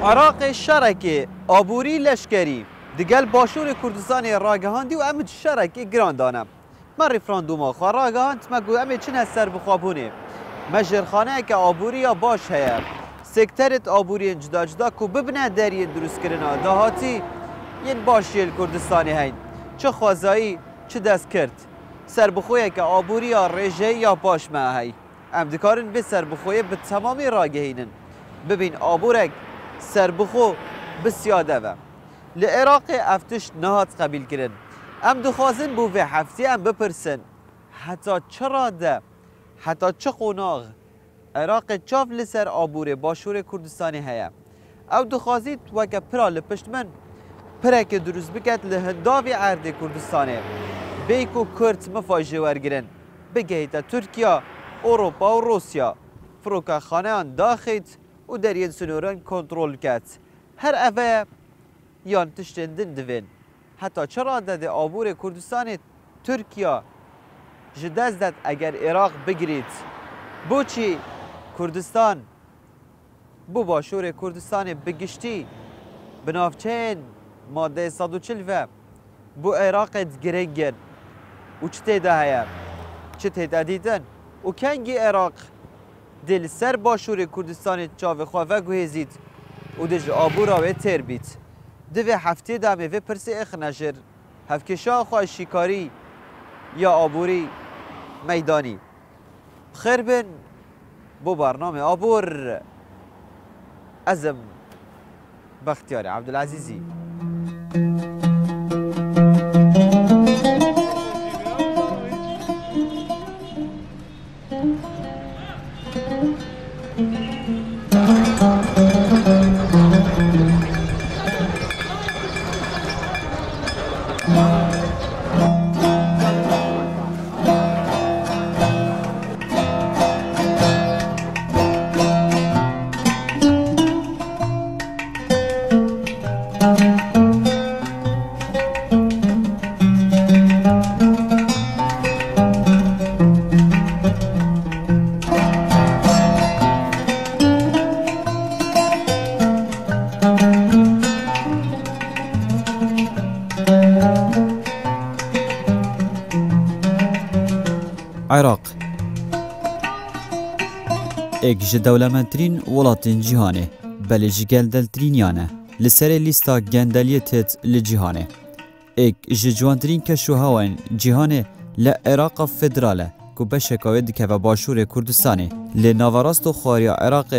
عراق شرکی آبوری لشکری دگل باشور کردستان راگهاندی و امید شرکی گراندانم من ریفراندوم خواه راگهاند مگو امید چین از سر بخوابونه مجرخانه که آبوری یا باش هیا سکترت آبوری جدا جدا که ببنه داری درست کرنا دهاتی ین باشیل کردستانی هین چه خوازایی چه دست کرد سربخویه که آبوری یا رژه یا باش مه هی ام دکارن به سربخویه به تمامی راگهینن ببین آبورک سربخو بسیاده و لعراق افتش نهات قبیل کرن ام دخوازن بو به هفته ام بپرسن حتی چرا ده حتی چه قوناغ عراق چاف لسر آبور باشور کردستانی هیا او دخوازید وکه پرا لپشت من پره که دروز بکت لهنداوی عرد کردستانه بیکو کرد مفاجه ورگرن بگهیتا ترکیه اروپا و روسیا فروکا خانه آن داخت و در این سنوران کنترل کرد هر اوه یان تشتندن دوین حتی چرا داده آبور کردستان ترکیه جداز داد اگر عراق بگیرید بوچی کردستان بو باشور کردستان بگشتی بنافچین ماده 140 بو عراق گرنگن و چه تیده هیا چه تیده دیدن و کنگی عراق دل سر باشور کردستان چاو خواه گوهزید و دج آبورا و تر بیت دوی هفته دامه و پرس اخ نجر هفکشا خواه شکاری یا آبوری میدانی خیر بن بو برنامه آبور ازم بختیار عبدالعزیزی عراق ایک جدولمندترین ولاتین جهانه بله جگلدلترین یانه لسر لیستا گندلیتت لجهانه ایک جوانترین کشوهاوین جهانه لعراق فدراله که بشکاوه دکه و باشور کردستانه لناوراست و خواریا عراق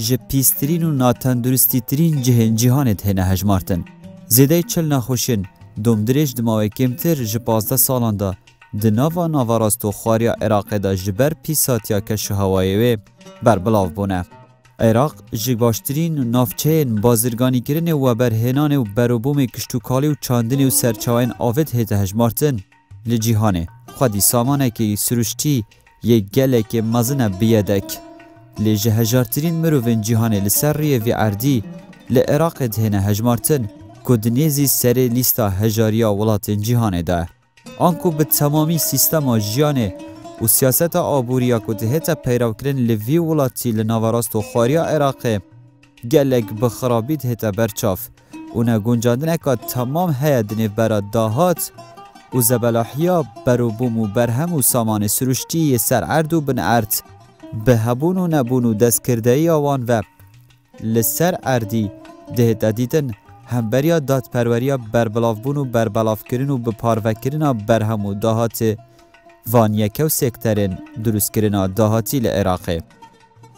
جپیسترین و ناتندرستی ترین جهانت هنه هجمارتن زیده چل نخوشن دومدریج دماوه کمتر جپازده سالانده دناوا ناوراست و خواریا عراق دا جبر پیساتیا کشو هوایوه بر بلاو بونه. عراق جگباشترین نافچهین بازرگانی کرنه و برهنانه و بروبوم کشتوکالی و چاندنه و سرچاوین آوید هیته هجمارتن لجیهانه. خودی سامانه که سروشتی یک گله که مزنه بیدک لجه هجارترین مروفین جیهانه لسر ریه وی عردی لعراق دهنه هجمارتن کدنیزی سر لیستا هجاریا ولاتین جیهانه ده. آنکو به تمامی سیستم جیانه و سیاست آبوریا که دهتا پیرو کرن لوی ولاتی لناوراست و خواریا عراقه گلک بخرابید هتا برچاف و نگونجاندنه که تمام هیا دنیو برا داهات و زبلاحیا بروبوم و برهم و سامان سروشتی سر عرد و بن عرد به هبون و نبون و دست کرده آوان و لسر عردی دهتا دیدن همبریا دادپروریا بربلاف بون و بربلاف کرن و بپاروک کرن برهم و داهات وانیکه و سکترین دروست کرن داهاتی لعراقه.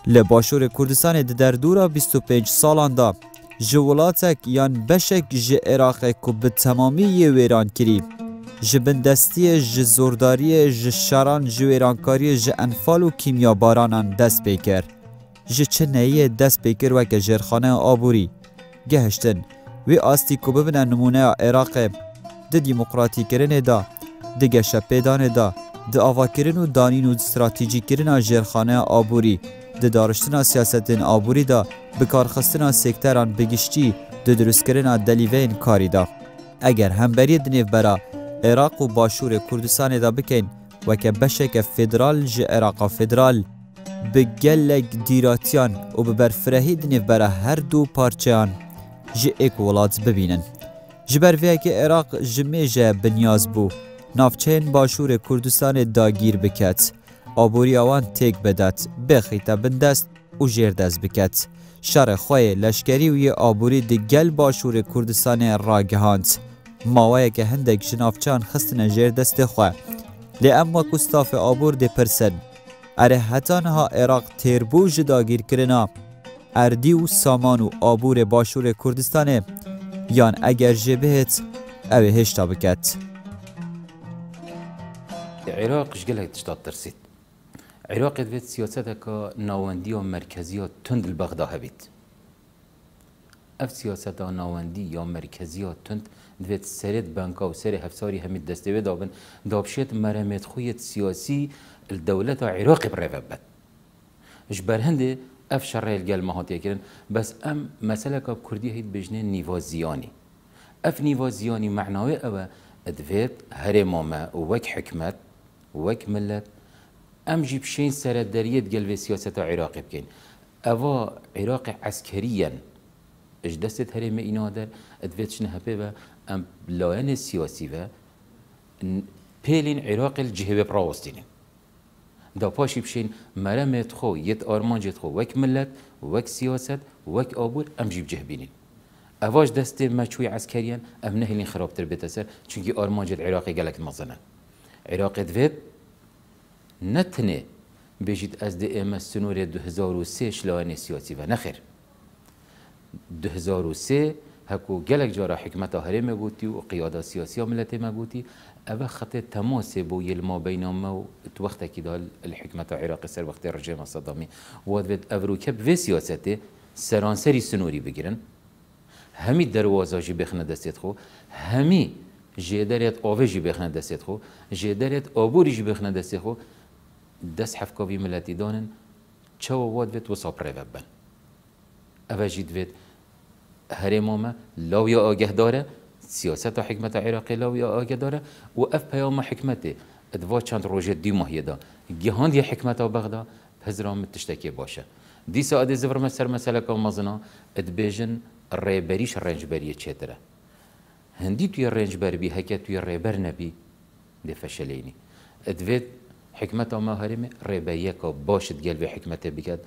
لباشور کردستان در دورا 25 سالان دا جولاتک یان بشک ج عراقه که به تمامی یه ویران کری جبندستی ج زورداری ج شران ج ویرانکاری ج انفال و کیمیا بارانان دست بیکر ج چه نهیه دست بیکر وکه جرخانه آبوری گهشتن وی آستی که ببینن نمونه عراق ده دیموکراتی کرنه دا ده گشه پیدانه دا ده آوا کرن و دانین و استراتیجی کرن جرخانه آبوری ده دارشتنا سیاستین آبوری دا بکارخستنا سکتران بگشتی ده درست کرن دلیوین کاری دا اگر همبری دنیو برا عراق و باشور کردستان دا بکن وکه بشک فدرال ج عراق فدرال به گلک دیراتیان و به برفرهی دنیو برا هر دو پارچهان جه ایک ولات ببینن. جبر وی که عراق جمیجه بنیاز بو نافچین باشور کردستان داگیر بکت آبوری آوان تیک بدت بخیتا بندست و جیردز بکت شر خواه لشکری و یه آبوری دی گل باشور کردستان راگهاند ماوه که هندک جنافچان خستن جیردست خواه لی اما کستاف آبور دی پرسن اره حتانها عراق تیربو جداگیر کرنا اردی و سامان و آبور باشور کردستان یان اگر جبهت اوه هشتا بکت. عراق جگله تشتاد ترسید. عراق دوید سیاسته که ناوندی و مرکزی و تند البغدا هبید. اف سیاسته ناوندی یا مرکزی و تند دوید سرد بانکا و سر هفساری همید دستوی دابن دابشت مرمت خویت سیاسی الدولت عراق برفبت. جبر هنده اف شرعی الگل ماهاتیه کرن بس ام مسئله که کردی هید بجنه نیوازیانی. اف نیوازیانی معناوی اوه ادوید هرمامه وک حکمت وک ملت ام جیب شین سرداریت قلب سیاست عراقی بکن اوا عراق عسکريا اش دستت هرم اینا در ادوید شنه هپه ام لاین سیاسی و پیلین عراق الجهبه براوستینین دا پاشی بشین مرمت خو یت آرمانجت خو وک ملت وک سیاست وک آبور ام جیب جهبینین اواج دست مچوی عسکریان ام نهلین خرابتر بتسر چونکی آرمانجت عراقی گلک مزنه عراق دوید نتنه بجید از ده ام سنور 2003 شلاین سیاسی و نخیر 2003 هکو گلک جارا حکمت هرم گوتی و قیاده سیاسی ملت مگوتی اوه خط تماس بو يلما بينما و وقت كده الحكمة العراقية سر وقت الرجيم الصدامي وادفد افروكب في سياسته سرانسري سنوري بگیرن همي دروازه جي بخنه دستت خو همي جدارت اوه جي بخنه دستت خو جدارت ابوري جي بخنه دست خو دست حفكاوي ملتي دانن چو وادفد وصاب ريبن اوه جيدفد هرمامه لاويا آگه داره سیاست و حکمت عراقی لاوی آگه داره و اف پیام حکمته ادوا چند روزه دی ماهیه دا گهاند یه حکمت و بغدا هزرام تشتکی باشه دی ساعت زفر مسر مسئله که مزنا ادبیجن ریبریش رنجبریه چتره هندی توی رنجبر بی هکه توی ریبر نبی دی فشلینی ادوید حکمت ما هرمه ریبریه که باشد گل به حکمت بکد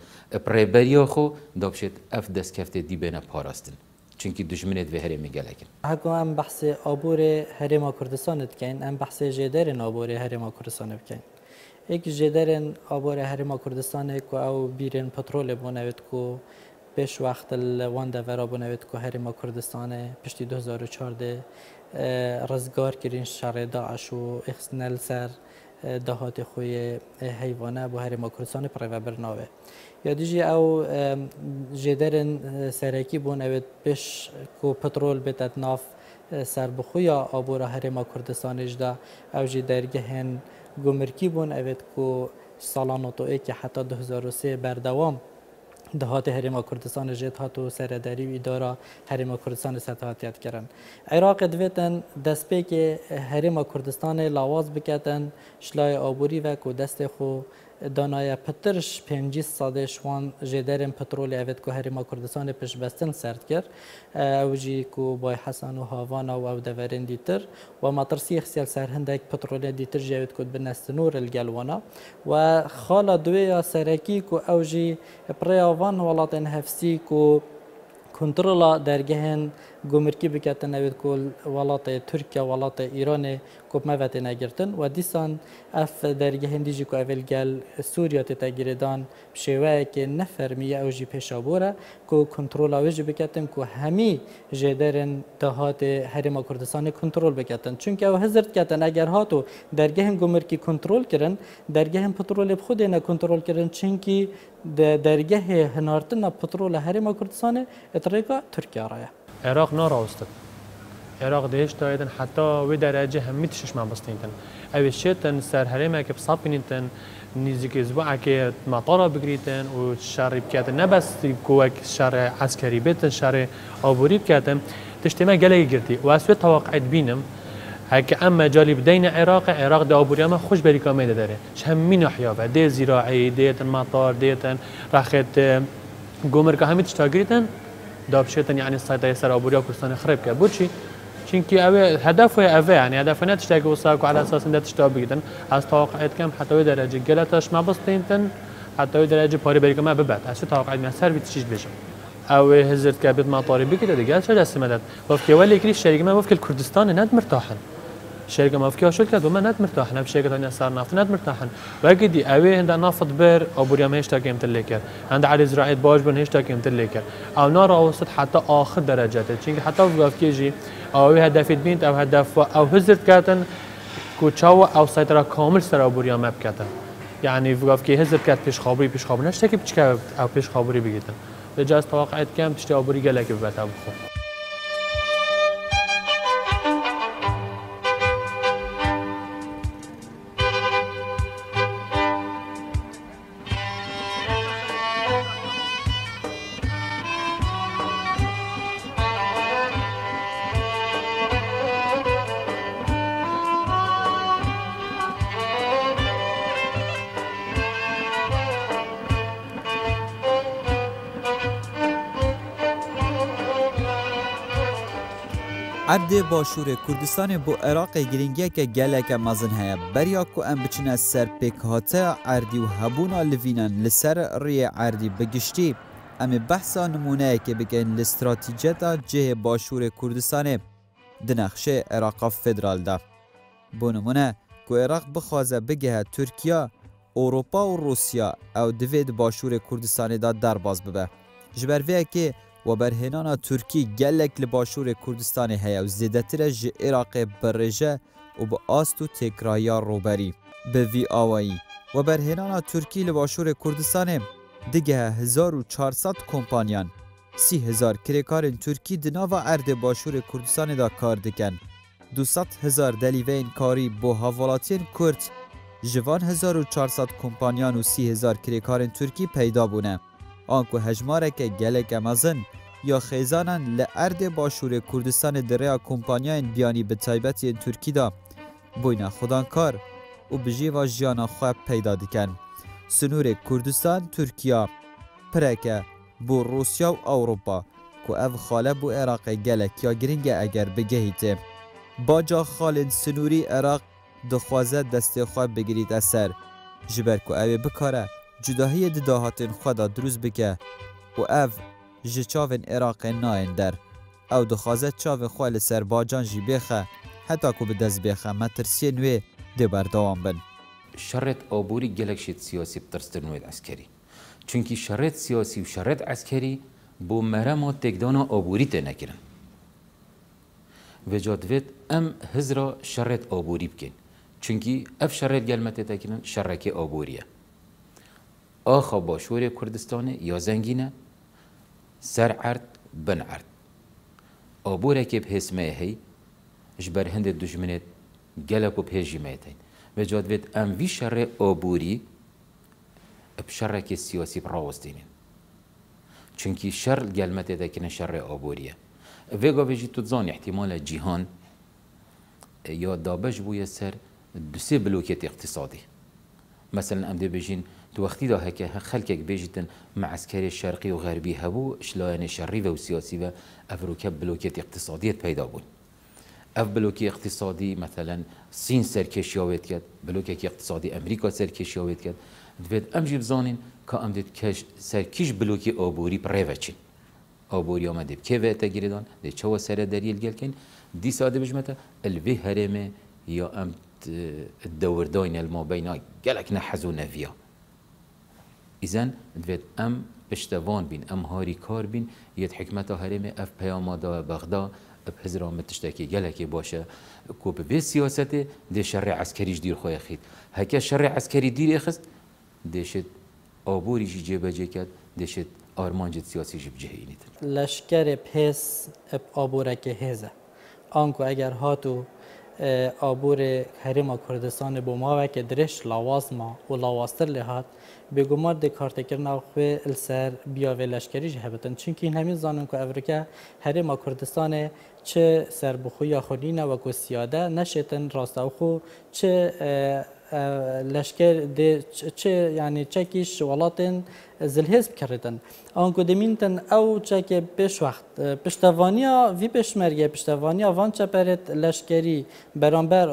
ریبریه خو دابشت اف دست کفته دی بین پاراستن چونکی دشمنت به هرمی گلکن. هکو هم بحث آبور هرم کردستان بکن، هم بحث جدرن آبور هرم کردستان بکن. یک جدرن آبور هرم کردستان کو او بیرن پترول بنوید کو پیش وقت الوان دورا بنوید کو هرم کردستان پشتی 2014 رزگار کردن شر داعش و اخسنل سر دهات خوی حیوانه با هرم کردستان پرو برنامه. یا دیجی او جدرن سرکی بون اوید پیش کو پترول بتد ناف سر بخویا آبورا هرما کردستان اجدا او جدرگهن گمرکی بون اوید کو سالانو تو ای که حتی 2003 بردوام دهات هرما کردستان جد هاتو سرداری و اداره هرما کردستان ستهاتیت کردن. عراق دویتن دست پی که هرما کردستان لاواز بکتن شلای آبوری و کو دست خو دانای پترش 5 ساده شوان جدرن پترول اوید کو هرما کردستان پیش بستن سرد کرد اوجی کو بای حسن و هاوان و او دورن دیتر و مطرسی خسیل سر هندک پترول دیتر جوید کد بنستنور الگلوانا و خالا دویا سرکی کو اوجی پریاوان ولاتن هفسی کو کنترل درگهن گمرکی بکتن اوید کل ولات ترکیه ولات ایران کوب موت نگرتن و دیسان اف درگهن دیجی کو اول گل سوریا تگیردان شوه که نفرمیه اوجی پیشابوره کو کنترل اوج بکتن کو همی جدرن دهات هرما کردستان کنترل بکتن چون که او حضرت کتن اگر هاتو درگهن گمرکی کنترل کردن درگهن پترول خود نه کنترل کردن چون که درگه هنارتن پترول هرما کردستان اتریکا ترکیه راه عراق ناراستد عراق دهش دایدن حتی و درجه همیتشش من بستینتن اوشیتن سر هرمه که بصابینتن نزدیک اسبوع که مطار بگریتن و شر بکاتن نه بس کوک شر عسکری بتن شر آبوری بکاتن تشتمه گله گرتی و اسوی توقعت بینم هک اما جالب دین عراق ده آبوری اما خوش بری کامل داره همین احیابه ده زراعی ده مطار ده رخت گمرک همین تشتاگریتن دابشتن يعني السيطرة سر أبوريا كردستان خرب كه بوشي چونكي هدفه يعني هدفه نتشتاق وصاك وعلى أساس إن تشتاق بيجتن از توقعات كم حتى درجة جلتش ما بستينتن حتى درجة باري بريك ما ببعد هسه توقعات من سر بتشيش بيجم أو هزرت كابت ما طاري بكده دقيقة شو جالس مدد وفكي ولا يكري الشركة ما وفكي الكردستان ند مرتاحن الشركة ما وفكي شو كده وما ند مرتاحن بشركة ثانية صار نفط ند مرتاحن وأكيد أوي هند نفط بير أبوريا ما يشتاق يمتلكه هند على زراعة باج بن يشتاق يمتلكه أو نار أوسط حتى آخر درجاته چونك حتى وفكي جي أو هدف بنت أو هدف أو هزرت كاتن كوتشاو أو سيطرة كامل سر أبوريا ما بكاتن يعني وفكي هزرت كات پیش خابری نشتاقی بچکه أو پیش خابری بگیرن بجاز توقعات كم تشتي أبوري جالك ببعتها بخو عرض باشور کردستان بو عراق گرینگی که گلک مزن هیا بریا کو ام بچنه سر پیکهاته عردی و هبونا لوینن لسر ری عردی بگشتی ام بحثا نمونه که بگن لاستراتیجیتا جه باشور کردستان دنخشه عراق فدرال ده بو نمونه کو عراق بخوازه بگه ترکیه اروپا و روسیا او دوید باشور کردستان دا درباز ببه جبرویه که و برهنانا ترکی گلک لباشور کردستان هیا و زیدتر ج عراق برجه و با آست و تکرایا روبری به وی آوایی و برهنانا ترکی لباشور کردستان دیگه 1400 کمپانیان 30,000 کرکار ترکی دناوا ارد باشور کردستان دا کار دکن 200,000 دلیوین کاری با حوالاتین کرد جوان 1400 کمپانیان و 30,000 کرکار ترکی پیدا بونه آنکو هجماره که گلک مزن یا خیزانن لعرد باشور کردستان دریا کمپانیان بیانی به تایبتی ترکی دا بوینا خودانکار و بجی و جیانا خواه پیدا دکن سنور کردستان ترکیه پرکه بو روسیا و اوروپا که او خاله بو عراق گلک یا گرینگه اگر بگهیته باجا خالد سنوری عراق دخوازه دست خواه بگیرید اثر جبر که او بکاره جداهی دداهاتین خدا دروز بکه و او جچاوین عراق ناین در او دخوازه چاو خواه لسر باجان جی بخه حتی که به دست بخه مترسی نوی دی بردوان بن شرط آبوری گلک شد سیاسی بترستر نوید عسکری چونکی شرط سیاسی و شرط عسکری بو مرم و تکدانا آبوری ته نکرن و جادوید ام هزرا شرط آبوری بکن چونکی اف شرط گلمت تکرن شرک آبوریه آخا باشور کردستان یا زنگینه سر عرد بن عرد آبوره که بحث ماهی جبر هند دجمنت گلک و بحث جمعتین و جادوید ام وی شر آبوری بشرک سیاسی براوستینین چونکی شر گلمت دکن شر آبوریه ویگا ویجی تو زان احتمال جهان یا دابش بوی سر دو سه بلوکت اقتصادی مثلا ام دی بجین تو وقتی دا هکه خلکک بیجتن معسكر شرقی و غربی هبو اشلاین شری و سیاسی و افروکه بلوکت اقتصادیت پیدا بود اف بلوکی اقتصادی مثلا سین سرکشیاویت کرد بلوکی اقتصادی امریکا سرکشیاویت کرد دوید ام جیب زانین که ام دید کش سرکیش بلوکی آبوری پریوچین آبوری آمده که ویتا گیردان دی چوا سر دریل گل کن دی ساده بجمتا الوی هرمه یا ام الدوردين المابينا قالك نحزو نفيا إذن دوید ام پشتوان بین ام هاری کار بین یه حکمت هرمه اف پیام دا بغدا بهزرام تشتكي قالك باشه كوب بي سياسته دي شرع عسكري جدير خويا خيت هكا شرع عسكري دير اخذ ديشت آبوری جیب جکت دشت آرمانجت سیاسی جیب جهینید. لشکر پس آبوره که هزه. آنکو اگر هاتو آبور هرما کردستان با ما که درش لاواز ما و لاواستر لحات بگمان ده کارتکرنا خوی السر بیا و لشکری جهبتن چونکه این همین زانن که افریقا هرما کردستان چه سر بخویا خودینه و سیاده نشتن راسته خو چه لشکر ده چه یعنی چکیش ولاتن زلهز بکردن آنکو دمینتن او چک پیش وقت پشتوانیا وی پشمرگه پشتوانیا وان چپرت لشکری برانبر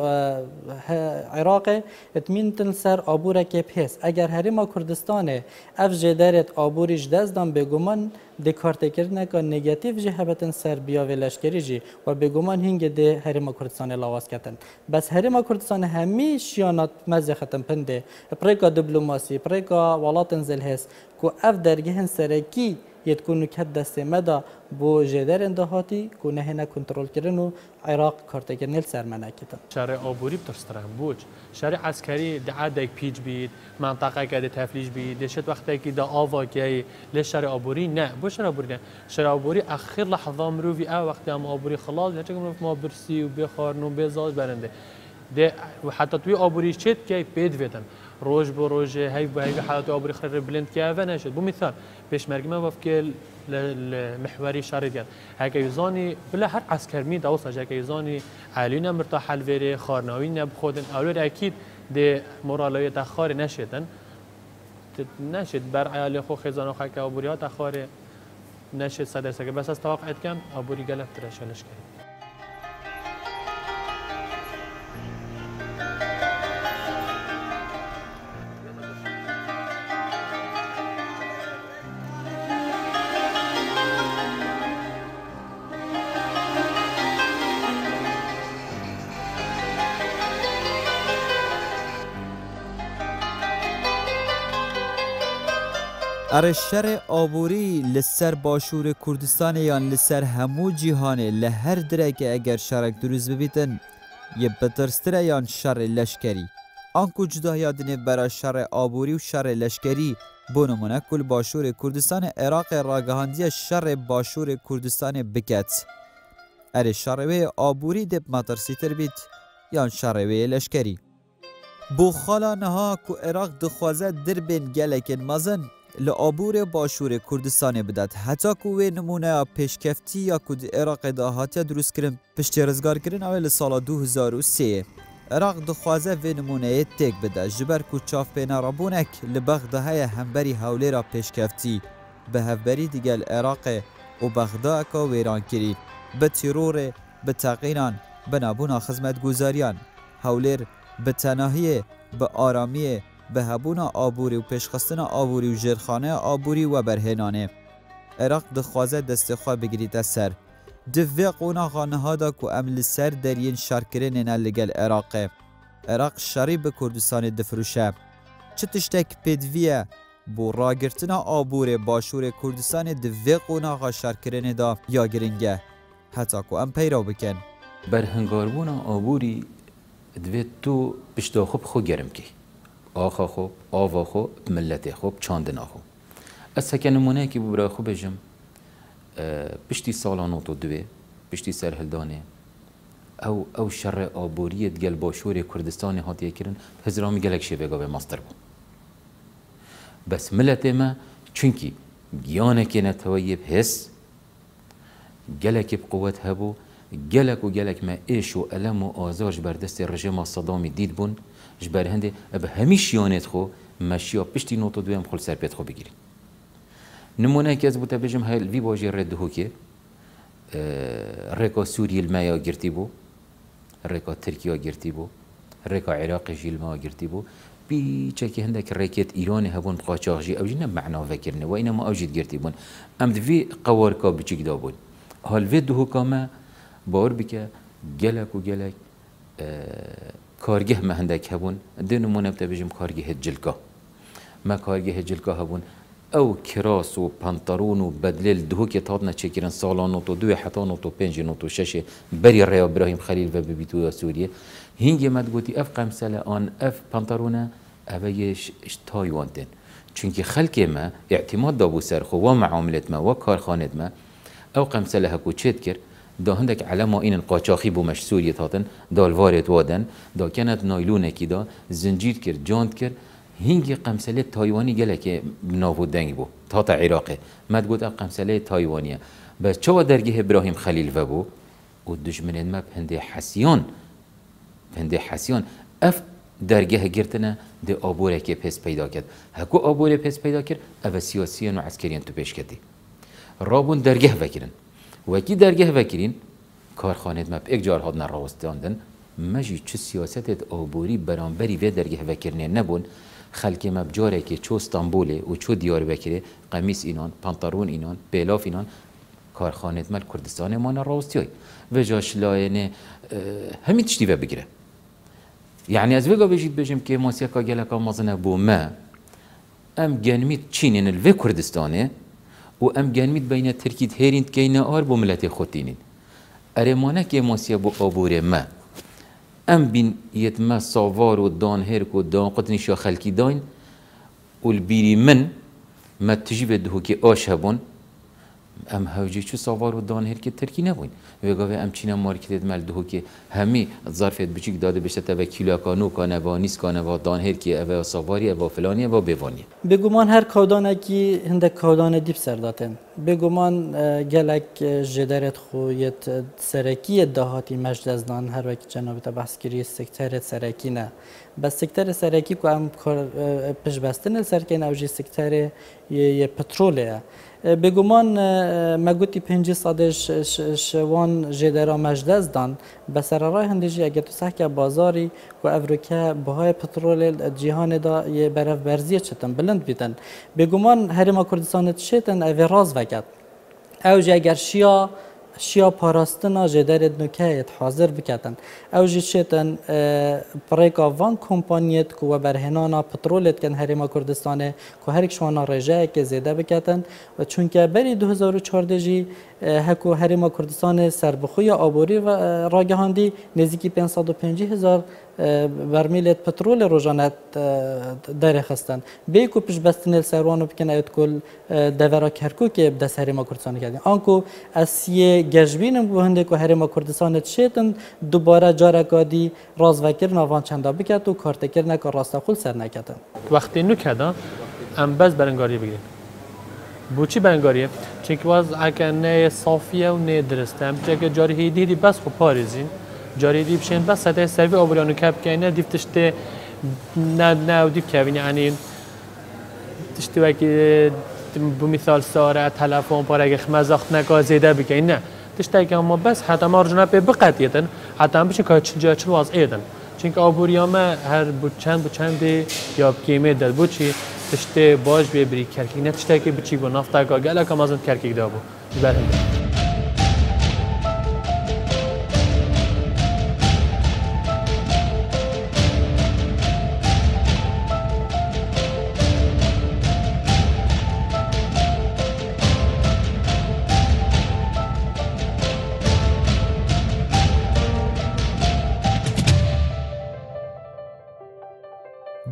عراق اتمینتن سر آبوره که پیس اگر هرما کردستان اف جدارت آبوریش دزدان بگمان دکارت کردن که نگاتیو جهبتن سر بیا و لشکری جی و بگمان هنگ ده هرما کردستان لاواز کتن بس هرما کردستان همی شیانات مزه ختم پنده پریکا دیپلماسی پریکا ولاتن زلهز کو اف درگهن سرکی یتکونو کد دست مدا بو جدر اندهاتی کو نه کنترل کردن و عراق کارت کردن سر منکتن شارع آبوری بترسترن بوج شارع عسکری دعادک پیچ بید منطقه که تفلیج بید دشت وقتی که دا آوا که لش شارع آبوری نه بو شارع آبوری نه شارع آبوری آخر لحظه مروی وقتی هم آبوری خلاص نه چون ما برسی و بخارن و بزاز برنده ده حتی توی آبوری چت که پید ویدن روز به روز هی به هی حالت آبوری خرر بلند که و نشد بو مثال پیشمرگی ما وفق المحوري شارديان هكا يزاني بلا هر عسكر مي دوصا هكا يزاني علينا مرتاح الفيري خارناوين بخودن اولاد اكيد دي موراليه تخار نشدن نشد بر عيال خو خزانه خكا ابوريات تخار نشد صدر بس از توقعت كم ابوري قلب ترشلش كريم ارشر آبوری لسر باشور کردستان یان لسر همو جیهانه لهر درکه اگر شرک دروز ببیتن یه بترستره یان شر لشکری آنکو جدا یادنه برای شر آبوری و شر لشکری بونمونه کل باشور کردستان عراق راگهاندی شر باشور کردستان بکت اره شروه آبوری دب مترسیتر بیت یان شروه لشکری بو خالا نها کو عراق دخوازه در بین گلکن مزن لعابور باشور کردستان بدد حتی که وی نمونه پیشکفتی یا کد عراق داهاتی دروست کرن پشتی رزگار کرن اول سال 2003 عراق دخوازه وی نمونه تک بده جبر که چاف پینا رابونک لبغدهای همبری حوله را پیشکفتی به هفبری دیگل عراق و بغداد که ویران کری به تیرور به تغییران به نبونا خدمت گذاریان حولر به تناهی به آرامی به هبونا آبوری و پیشخستن آبوری و جرخانه آبوری و برهنانه عراق دخوازه دستخواه بگیرید سر دوی قونا خانه ها دا که عمل سر درین شرکرین نلگل عراق شری به کردستان دفروشه چه تشتک پیدویه بو راگرتنا آبور باشور کردستان دوی قونا خا شرکرین دا یا گرنگه حتی که ام پیرا بکن برهنگاربونا آبوری دوی تو پشتا خوب خو گرم کی آخا خوب، آوا خوب، ملت خوب، چاندنا خوب. از هک نمونه کی برای خوب بجم پشتی سالانو تو دوی، پشتی سرهلدانه او شر آبوریت گل باشور کردستان هاتیه کرن هزرامی گلک شبگا به ماستر بود. بس ملت ما چونکی گیانه که نتوایب حس گلک بقوت هبو گلک و گلک ما ایش و علم و آزارش بردست رژیم صدامی دید بون جبر هنده اب همیش یانت خو ماشیا پشتی نوتو دوام خل سر پیت خو بگیری نمونه که از بوده بجم های وی باجی رد هو که رکا سوریه المایا گرتی بو رکا ترکیه گرتی بو رکا عراق جیل ما گرتی بو بیچه که هنده که رکت ایران هبون قاچاقجی اوجی نه معنا فکرنه و اینما اوجید گرتی بون ام دوی قوارکا بچیک دا بون حال وی دو کامه باور بکه گلک و گلک کارگه ما هندک هبون ده نمونه بتا بجم کارگه هجلکا ما کارگه هجلکا هبون او کراس و پانترون و بدلیل دهو که تادنا چکرن سالانو تو دوی حتا نوتو پنج نوتو شش بری ریا ابراهیم خلیل و ببیتو سوریه هنگی مد گوتی اف قمسله آن اف پانترونه اویش تایوانتن چونکه خلک ما اعتماد دابو سرخو و معاملت ما و کارخانت ما او قمسله هکو چید کرد دا هندك علما این قاچاقی بو مش سوریه هاتن دالوارت وادن دا كانت نايلونه کی دا زنجیر کرد جاند کرد هنگی قمسله تایوانی گله که ناو دنگ بو تا عراقه مد گوت قمسله تایوانیه بس چوا درگه ابراهیم خلیل و بو و دشمنین ما پنده حسیان اف درگه گرتنه ده آبوره که پس پیدا کرد هکو آبوره پس پیدا کرد او سیاسیان و عسکریان تو پیش کردی رابون درگه وکرن وکی درگه وکرین کارخانه ما یک جار هاد نراوستاندن مجی چه سیاست آبوری برانبری و درگه وکرنه نبون خلک ما بجاره که چو استانبوله و چو دیار بکره قمیص اینان پانتارون اینان بلاف اینان کارخانه مال کردستان ما نراوستیای و جاش لاینه همین تشتی و بگیره يعني از وقا بجيت بجم که موسیقا گلکا مازنه بو ما ام جنميت چینین الوی کردستانه و ام جنميت بین ترکیت هیرین که آر بو ملت خودتینین ارمانه که موسیقا بو آبور ما ام بین یت ما ساوار و دان هرک و دان قطنشا خلکی داین و البیری من ما تجیب دهو که آش هبون ام هاوجی چو ساوار و دان هرک ترکی نبوین وگاوه ام چینا مارکتت مال دهو که همی ظرفت بچیک داده بشه تا کیلو کانو کانه و نیس کانه و دان هرکی او ساواری او فلانی و بوانی بگمان هر کودانه کی هند کودانه دیپ سرداتن بگمان گلک جدارت خویت سرکی دهاتی مجلسدان هر وقت جناب تا بحث کری سکتر سرکی نه بس سکتر سرکی کو ام پیش بستن سرکین اوجی سکتر ی پتروله بگمان مگوتی 5 سادش شوان جدارا مجلس دان بسر راه هندجی اگر تو سحک بازاری و افریقا بهای پترول جهان دا یه برف برزیه چتن بلند بیتن بگمان هرما کردستان چتن او راز وکد اوجی اگر شیا پاراستنا جدارت نکهت حاضر بکتن اوجی چتن پریکا وان کمپانیت کو برهنانا پترولت کن هرما کردستانه کو هر کشوانا رجای که زیاده بکتن و چون که بری 2014 جی هکو هرما کردستان سربخوی آبوری و راگهاندی نزدیکی 550,000 برمیل پترول روزانه درخستن بیکو پیش بستن سروانو بکن ایت کل دورا کرکو که دست هرما کردستان کردن آنکو اسیه گجبینم بو هنده که هرما کردستان چیتن دوباره جارکادی راز وکر نوان چندا بکت و کارتکر نکار راستا خول سر نکتن وقتی نو کدا ام بس برنگاری بگیریم بوچی برنگاریه چونکه واز اگر نه صافیه و نه درسته هم چه جاری هیدی بس خو پاریزین جاری دیب شین بس سطح سروی آبریانو کپ کنه دیف تشته نه دیب کبین یعنی تشته وکی بمثال ساره تلفن پاره مزاخت نکا زیده بکنه نه تشته که ما بس حتی مارجنا به بقطیتن حتی هم بشین که چه چه واز ایدن چونکه آبریام هر بچند یا کیمه دل بچی تشته باش ببری کرکی نه تشته که بچی با نفتا که گله که مازن کرکی دابو برنده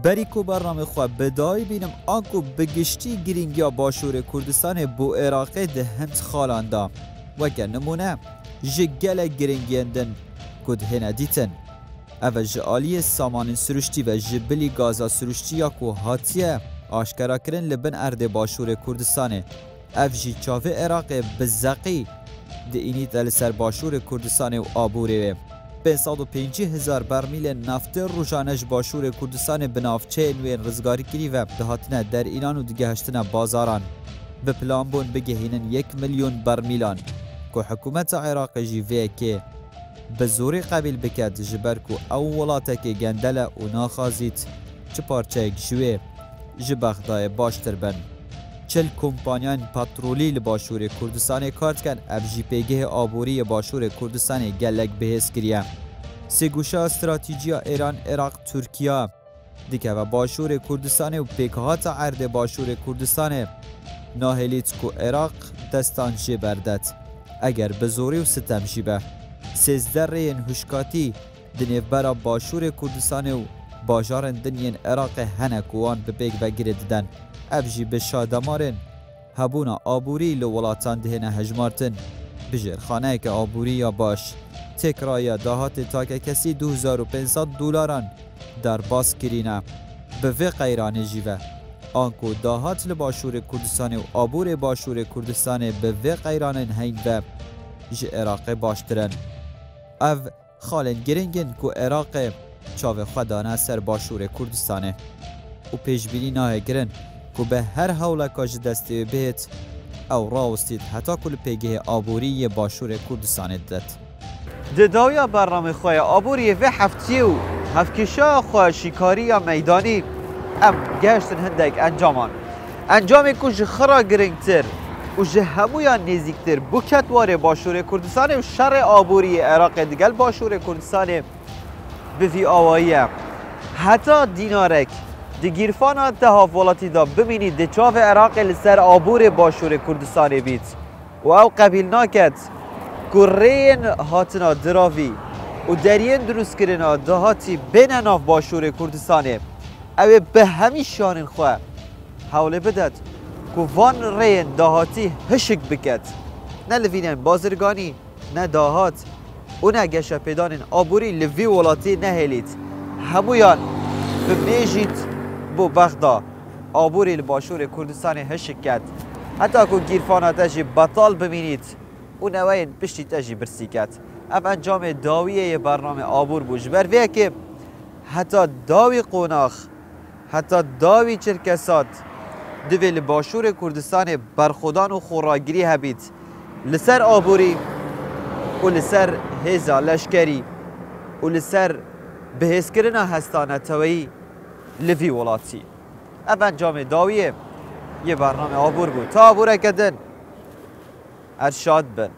بریکو برنامه خواه بدای بینم آنکو بگشتی گرینگیا باشور کردستان بو عراقه ده هند خالاندا وگه نمونه جگل گرینگیندن کد هنه دیتن او جعالی سامان سروشتی و جبلی گازا سروشتی یا که هاتیه آشکارا کرن لبن ارده باشور کردستانه او جی چاوه عراقه بزقی ده اینی دل سر باشور کردستانه و آبوره 550,000 برمیل نفت روزانش باشور کردستان بنافچه نوین رزگاری کری و دهاتنه در ایران و دگهشتنه بازاران به پلان بون بگهینن 1 میلیون برمیلان که حکومت عراق جیوه که به زوری قبیل بکد جبر که او ولاته که گندله و ناخازید چه پارچه جوه جبغدای باشتر بن 40 کمپانیان پترولی لباشور کردستان کارت کن اف جی پیگه آبوری باشور کردستان گلک بهس کریه سگوشا استراتیجیا ایران عراق ترکیه دیگه و باشور کردستان و پیکهات عرض باشور کردستان ناهلیت کو عراق دستان جی بردد اگر به زوری و ستم جیبه 13 رین هشکاتی دنیو برا باشور کردستان و باجارن دنین عراق هنکوان به پیک و گیره ددن افجی به شادمارن هبونا آبوری لولاتان دهنه هجمارتن بجرخانه که آبوری یا باش تکرای داهات تاک کسی 2500 دلاران در باز کرینه به وی قیران جیوه آنکو داهات لباشور کردستان و آبور باشور کردستان به وی قیران هین و جه عراق باشترن او خالن گرنگن که عراق چاو خودانه سر باشور کردستانه و پیشبینی ناه گرن که به هر حول کاج دستی بهت او راوستید حتی کل پیگه آبوری باشور کردستان داد. دداویا برنامه خواه آبوری و هفتی و هفکشا خواه شکاری یا میدانی ام گشتن هندک انجام کش خرا گرنگتر و جه همویان نزیکتر بکتوار باشور کردستان و شر آبوری عراق دیگل باشور کردستان به وی آوایی حتی دینارک دی گیرفانا تهاف ولاتی دا ببینید دی چاو عراق لسر آبور باشور کردستان بید و او قبیل ناکد کرین هاتنا دراوی و درین دروست کرنا دهاتی بین ناف باشور کردستان او به همین شانن خواه حوله بدد که وان رین دهاتی هشک بکد نه لوینن بازرگانی نه دهات و نه گشه پیدانن آبوری لوی ولاتی نه هلید همویان ببیجید بو بغدا آبوری لباشور کردستان هشک کد حتی که گیرفانا تجی بطال ببینید و نوین پشتی تجی برسی کد ام انجام داویه برنامه آبور بوش بر که حتی داوی قوناخ حتی داوی چرکسات دوی لباشور کردستان برخودان و خوراگیری هبید لسر آبوری و لسر هزا لشکری و لسر بهزکرنا هستانه تویی لوی ولاتی ام انجام داویه یه برنامه آبور بود تا آبوره کدن ارشاد بن